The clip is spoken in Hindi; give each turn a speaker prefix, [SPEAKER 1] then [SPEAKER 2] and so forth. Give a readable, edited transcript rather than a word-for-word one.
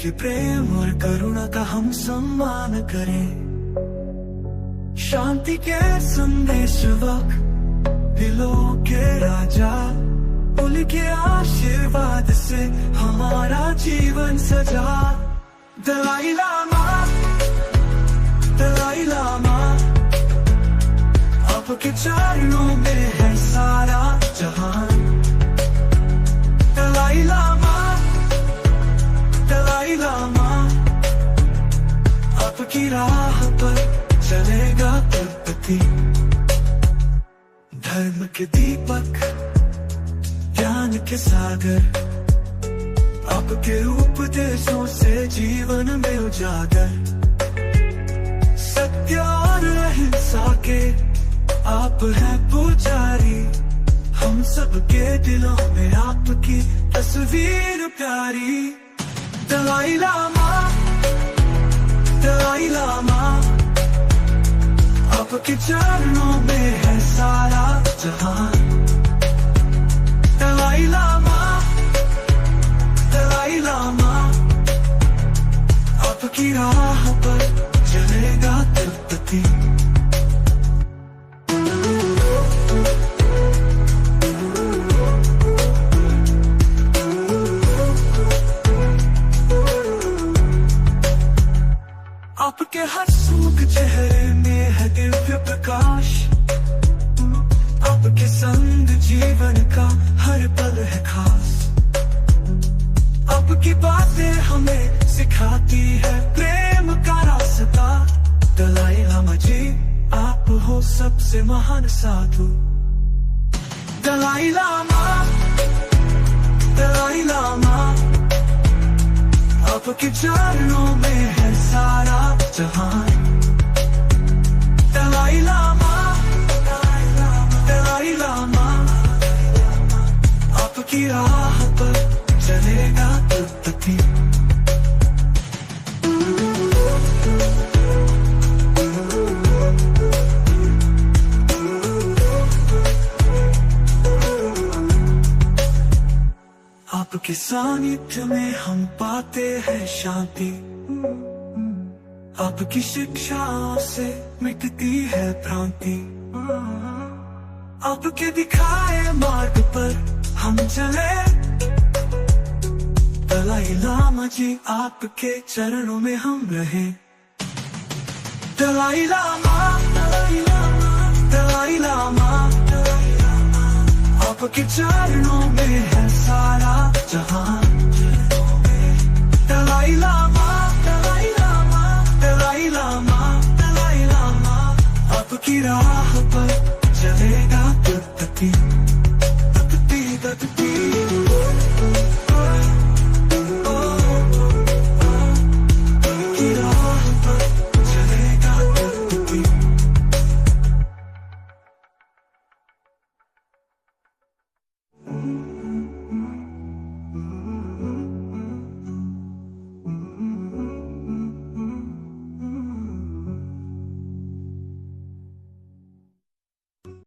[SPEAKER 1] आपके प्रेम और करुणा का हम सम्मान करें। शांति के संदेशवक, दिलों के राजा, उनके आशीर्वाद से हमारा जीवन सजा। दलाई लामा, दलाई लामा, आपके चरणों में है सारा जहान। दलाई लामा, दलाई लामा, आपकी राह पर चलेगा तिब्बती। धर्म के दीपक, ज्ञान के सागर, आपके उपदेशों से जीवन में उजागर। सत्य और अहिंसा के आप हैं पुजारी, हम सबके दिलों में आपकी तस्वीर प्यारी। दलाई लामा, दलाई लामा, आपके चरणों में है सारा जहान। दलाई लामा, दलाई लामा, आपकी राह पर चलेगा तिब्बती। आपके हंसमुख चेहरे में है दिव्य प्रकाश, आपके संग जीवन का हर पल है खास। आपकी बातें हमें सिखाती है प्रेम का रास्ता। दलाई लामा जी, आप हो सबसे महान साधु। दलाई लामा, दलाई लामा, आपके चरणों में है सारा जहान। दलाई लामा, दलाई लामा, आपकी राह पर चलेगा तिब्बती। आपके सानिध्य में हम पाते हैं शांति, आपकी शिक्षा से मिटती है भ्रांति। आपके दिखाए मार्ग पर हम चले। दलाई लामा जी, आपके चरणों में हम रहे। दलाई लामा, दलाई लामा, दलाई लामा, आपके चरणों में